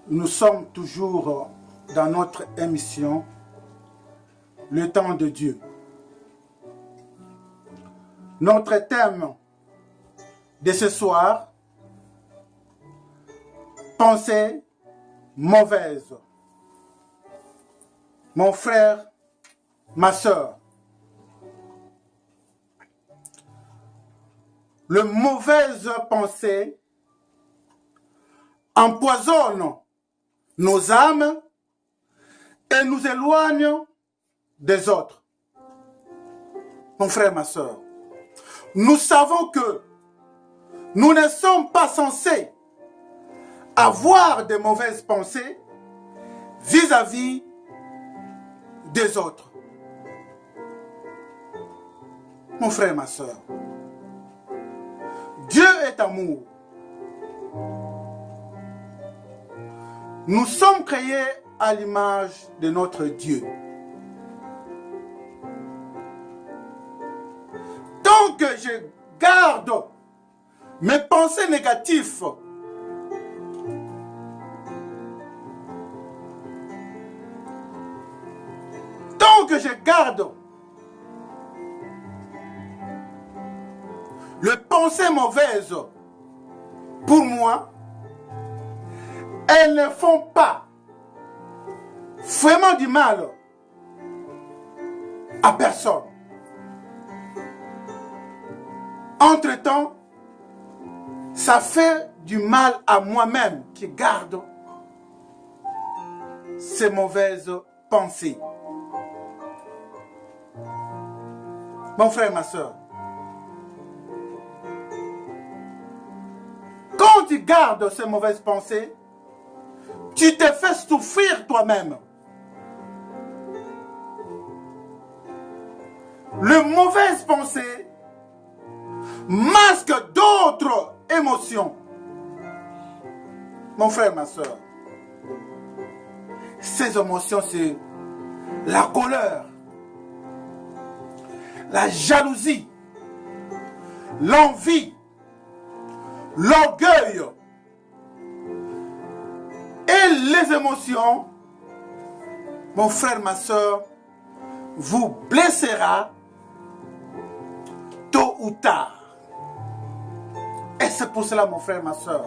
Nous sommes toujours dans notre émission Le temps de Dieu. Notre thème de ce soir, pensée mauvaise. Mon frère, ma sœur, le mauvaise pensée empoisonne nos âmes et nous éloigne des autres. Mon frère, ma sœur, nous savons que nous ne sommes pas censés avoir de mauvaises pensées vis-à-vis des autres. Mon frère, ma sœur, Dieu est amour. Nous sommes créés à l'image de notre Dieu. Tant que je garde mes pensées négatives, tant que je garde les pensées mauvaises pour moi, elles ne font pas vraiment du mal à personne. Entre-temps, ça fait du mal à moi-même qui garde ces mauvaises pensées. Mon frère, ma soeur, quand tu gardes ces mauvaises pensées, tu te fais souffrir toi-même. Les mauvaises pensées masquent d'autres émotions. Mon frère, ma soeur, ces émotions, c'est la colère, la jalousie, l'envie, l'orgueil. Et les émotions, mon frère, ma soeur, vous blessera tôt ou tard. Et c'est pour cela, mon frère, ma soeur,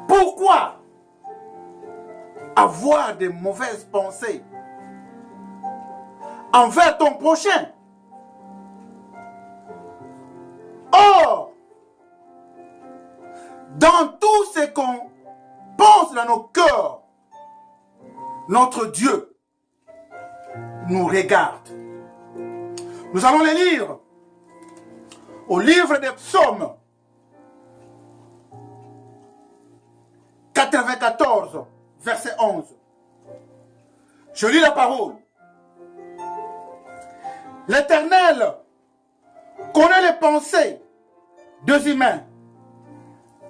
pourquoi avoir de mauvaises pensées envers ton prochain? Or, dans tout ce qu'on pense dans nos cœurs, notre Dieu nous regarde. Nous allons les lire au livre des Psaumes 94, verset 11. Je lis la parole. L'Éternel connaît les pensées des humains.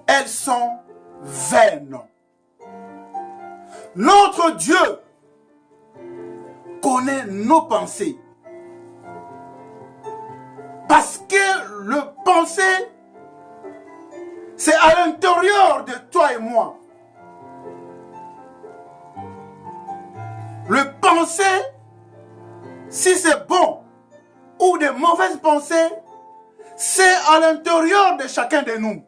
Elles sont vaines. Notre Dieu connaît nos pensées. Parce que le pensée, c'est à l'intérieur de toi et moi. Le pensée, si c'est bon ou de mauvaises pensées, c'est à l'intérieur de chacun de nous.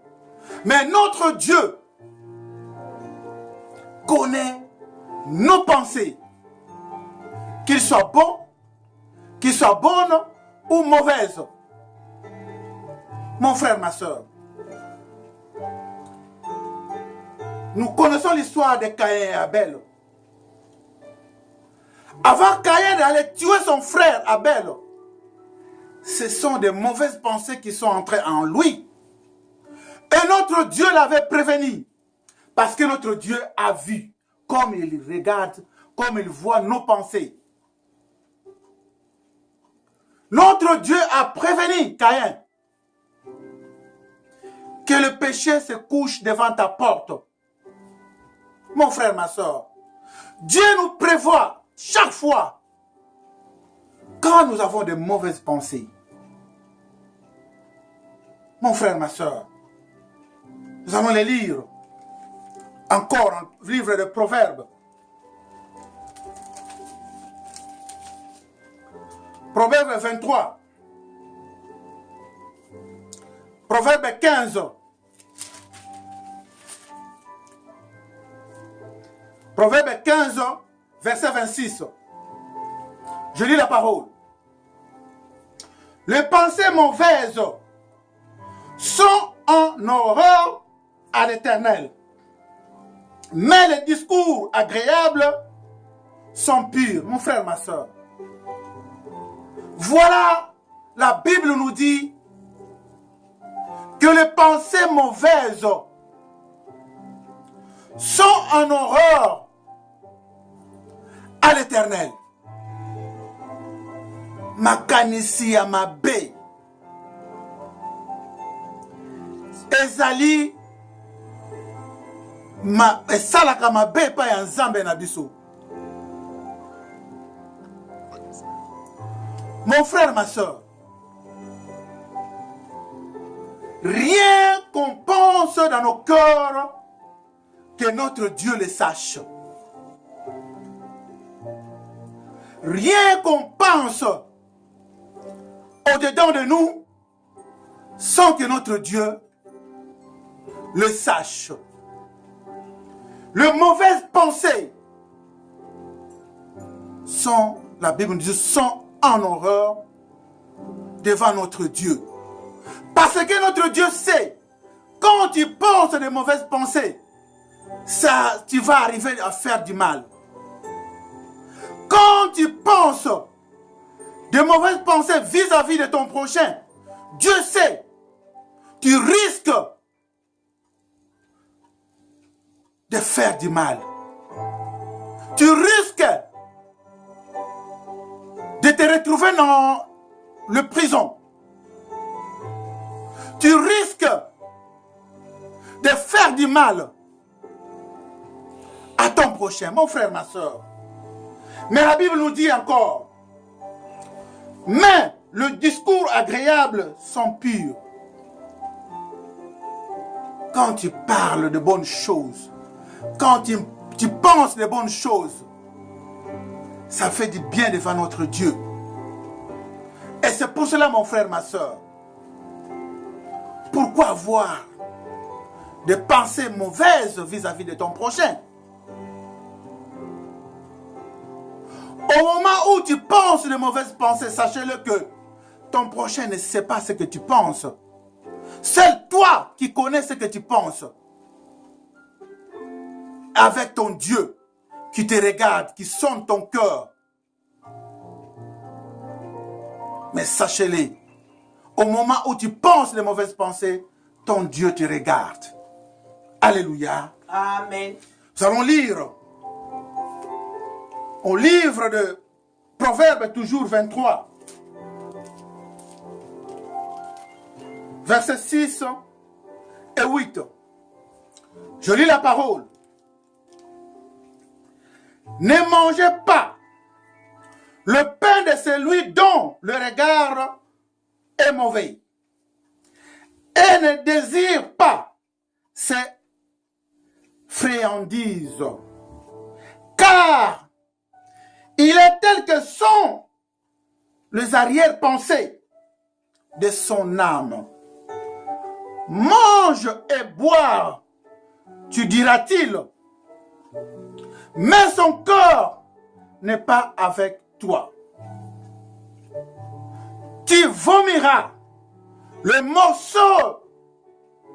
Mais notre Dieu connaît nos pensées, qu'ils soient bons, qu'ils soient bonnes ou mauvaises. Mon frère, ma soeur, nous connaissons l'histoire de Caïn et Abel. Avant Caïn d'aller tuer son frère Abel, ce sont des mauvaises pensées qui sont entrées en lui. Et notre Dieu l'avait prévenu. Parce que notre Dieu a vu, comme il regarde, comme il voit nos pensées. Notre Dieu a prévenu Caïn que le péché se couche devant ta porte. Mon frère, ma soeur, Dieu nous prévoit chaque fois quand nous avons de mauvaises pensées. Mon frère, ma soeur, nous allons les lire Encore un livre de Proverbes. Proverbe 23. Proverbe 15. Proverbe 15, verset 26. Je lis la parole. Les pensées mauvaises sont en horreur à l'Éternel, mais les discours agréables sont purs. Mon frère, ma soeur. Voilà, la Bible nous dit que les pensées mauvaises sont en horreur à l'Éternel. Makanisi ya mabe ezali esalaka mabe epai ya Nzambe na biso. Mon frère, ma soeur, rien qu'on pense dans nos cœurs que notre Dieu le sache. Rien qu'on pense au-dedans de nous sans que notre Dieu le sache. Les mauvaises pensées sont, la Bible nous dit, sont en horreur devant notre Dieu. Parce que notre Dieu sait, quand tu penses de mauvaises pensées, ça, tu vas arriver à faire du mal. Quand tu penses de mauvaises pensées vis-à-vis de ton prochain, Dieu sait, tu risques de faire du mal. Tu risques de te retrouver dans le prison. Tu risques de faire du mal à ton prochain, mon frère, ma soeur. Mais la Bible nous dit encore, mais le discours agréable sont purs. Quand tu parles de bonnes choses, quand tu penses de bonnes choses, ça fait du bien devant notre Dieu. Et c'est pour cela, mon frère, ma soeur, pourquoi avoir des pensées mauvaises vis-à-vis de ton prochain? Au moment où tu penses de mauvaises pensées, sachez-le que ton prochain ne sait pas ce que tu penses. Seul toi qui connais ce que tu penses. Avec ton Dieu qui te regarde, qui sonde ton cœur. Mais sachez-le, au moment où tu penses les mauvaises pensées, ton Dieu te regarde. Alléluia. Amen. Nous allons lire au livre de Proverbes, toujours 23, versets 6 et 8. Je lis la parole. Ne mangez pas le pain de celui dont le regard est mauvais, et ne désire pas ses friandises, car il est tel que sont les arrière-pensées de son âme. Mange et boire, tu diras-t-il, mais son cœur n'est pas avec toi. Tu vomiras le morceau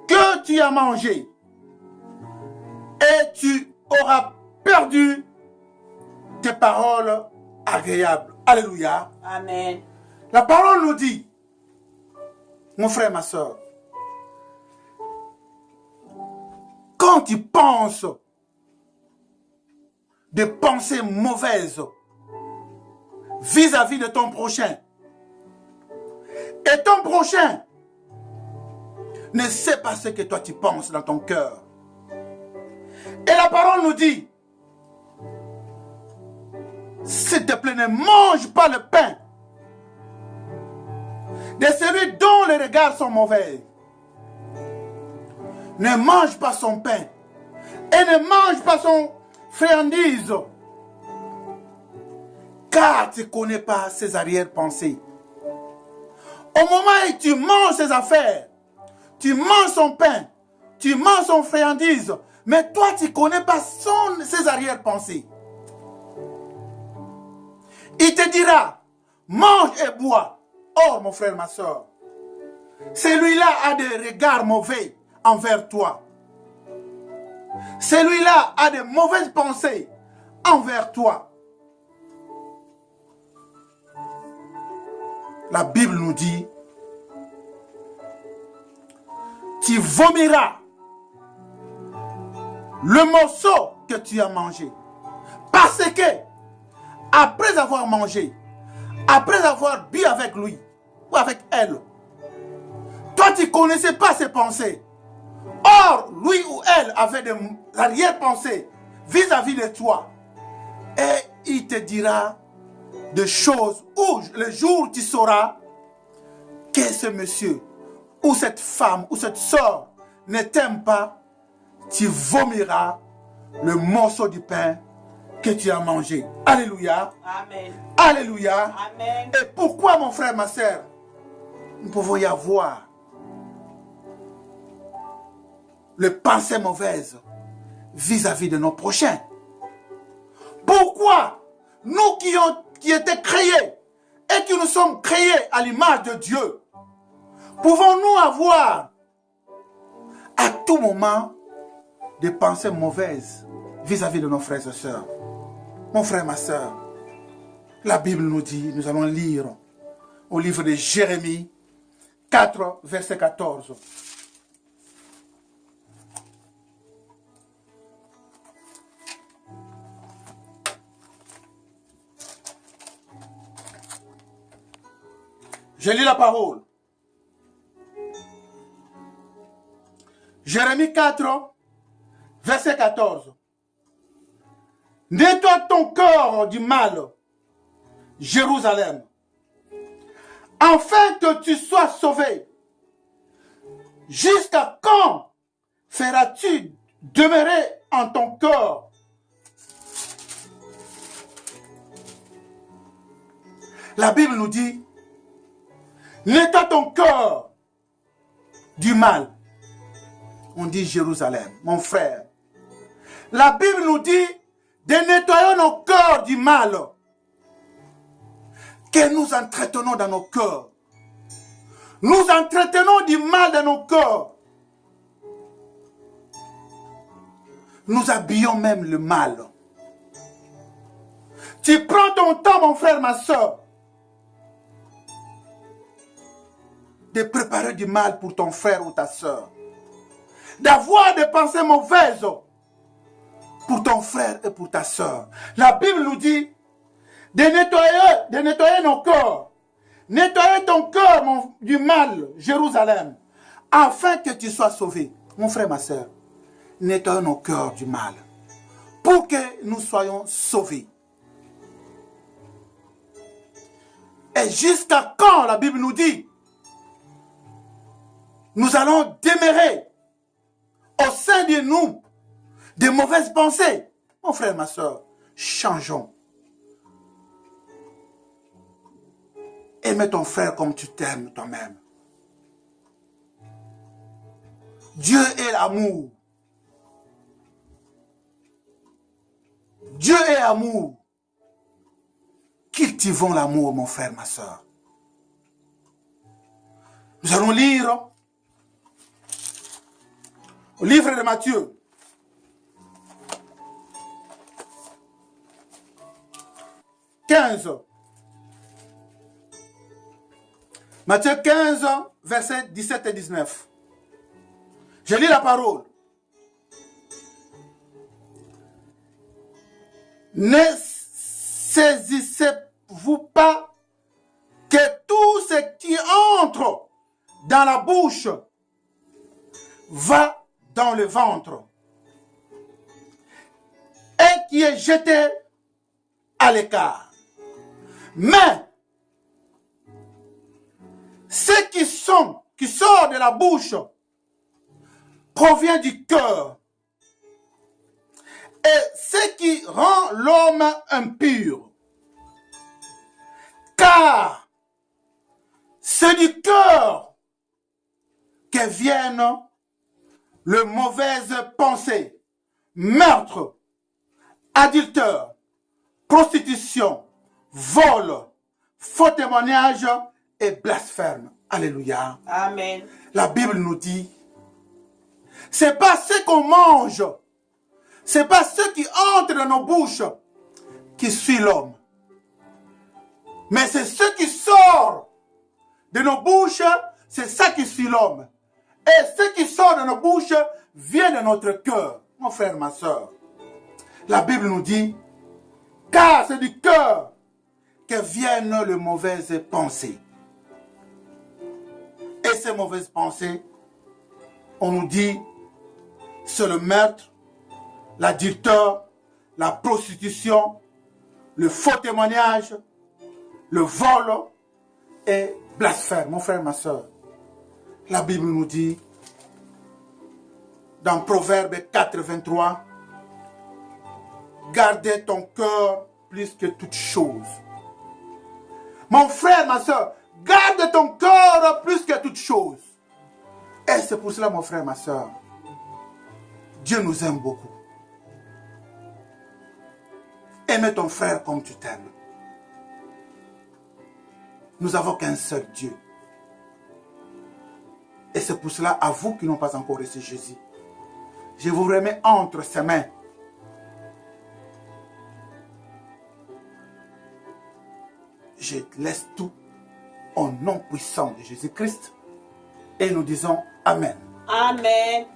que tu as mangé et tu auras perdu tes paroles agréables. Alléluia. Amen. La parole nous dit, mon frère, ma soeur, quand tu penses de pensées mauvaises vis-à-vis de ton prochain, et ton prochain ne sait pas ce que toi tu penses dans ton cœur. Et la parole nous dit, s'il te plaît, ne mange pas le pain de celui dont les regards sont mauvais. Ne mange pas son pain. et ne mange pas son friandise, car tu ne connais pas ses arrière-pensées. Au moment où tu manges ses affaires, tu manges son pain, tu manges son friandise, mais toi tu ne connais pas ses arrière-pensées. Il te dira, mange et bois. Or, mon frère, ma soeur, celui-là a des regards mauvais envers toi. Celui-là a de mauvaises pensées envers toi. La Bible nous dit, tu vomiras le morceau que tu as mangé. Parce que, après avoir mangé, après avoir bu avec lui ou avec elle, toi tu ne connaissais pas ses pensées. Or, lui ou elle avait des arrière-pensées vis-à-vis de toi. Et il te dira des choses où le jour où tu sauras que ce monsieur ou cette femme ou cette soeur ne t'aime pas, tu vomiras le morceau du pain que tu as mangé. Alléluia. Amen. Alléluia. Amen. Et pourquoi, mon frère, ma soeur, nous pouvons y avoir les pensées mauvaises vis-à-vis de nos prochains? Pourquoi nous qui étaient créés et qui nous sommes créés à l'image de Dieu, pouvons-nous avoir à tout moment des pensées mauvaises vis-à-vis de nos frères et sœurs? Mon frère, ma sœur, la Bible nous dit, nous allons lire au livre de Jérémie 4, verset 14. Je lis la parole. Jérémie 4, verset 14. Nettoie ton cœur du mal, Jérusalem, afin que tu sois sauvé. Jusqu'à quand feras-tu demeurer en ton cœur? La Bible nous dit, nettoie ton cœur du mal. On dit Jérusalem, mon frère. La Bible nous dit de nettoyer nos cœurs du mal que nous entretenons dans nos cœurs. Nous entretenons du mal dans nos cœurs. Nous habillons même le mal. Tu prends ton temps, mon frère, ma soeur, de préparer du mal pour ton frère ou ta soeur. D'avoir des pensées mauvaises pour ton frère et pour ta soeur. La Bible nous dit de nettoyer nos cœurs. Nettoyer ton cœur du mal, Jérusalem, afin que tu sois sauvé. Mon frère, ma soeur, nettoyons nos cœurs du mal pour que nous soyons sauvés. Et jusqu'à quand, la Bible nous dit, nous allons demeurer au sein de nous des mauvaises pensées. Mon frère, ma soeur, changeons. Aime ton frère comme tu t'aimes toi-même. Dieu est l'amour. Dieu est amour. Cultivons l'amour, mon frère, ma soeur. Nous allons lire au livre de Matthieu. Matthieu 15, versets 17 et 19. Je lis la parole. Ne saisissez-vous pas que tout ce qui entre dans la bouche va dans le ventre et qui est jeté à l'écart. Mais ce qui sort de la bouche provient du cœur qui rend l'homme impur. Car c'est du cœur que viennent les mauvaises pensées, meurtre, adultère, prostitution, vol, faux témoignage et blasphème. Alléluia. Amen. La Bible nous dit, c'est pas ce qu'on mange, c'est pas ce qui entre dans nos bouches qui suit l'homme. Mais c'est ce qui sort de nos bouches, c'est ça qui suit l'homme. Et ce qui sort de nos bouches vient de notre cœur. Mon frère, ma soeur. La Bible nous dit, car c'est du cœur que viennent les mauvaises pensées. Et ces mauvaises pensées, on nous dit, c'est le meurtre, l'adultère, la prostitution, le faux témoignage, le vol et blasphème. Mon frère, ma soeur, la Bible nous dit, dans Proverbe 4, 23, gardez ton cœur plus que toute chose. Mon frère, ma soeur, garde ton cœur plus que toute chose. Et c'est pour cela, mon frère, ma soeur, Dieu nous aime beaucoup. Aime ton frère comme tu t'aimes. Nous avons qu'un seul Dieu. Et c'est pour cela, à vous qui n'ont pas encore reçu Jésus, je vous remets entre ses mains. Je laisse tout au nom puissant de Jésus-Christ. Et nous disons Amen. Amen.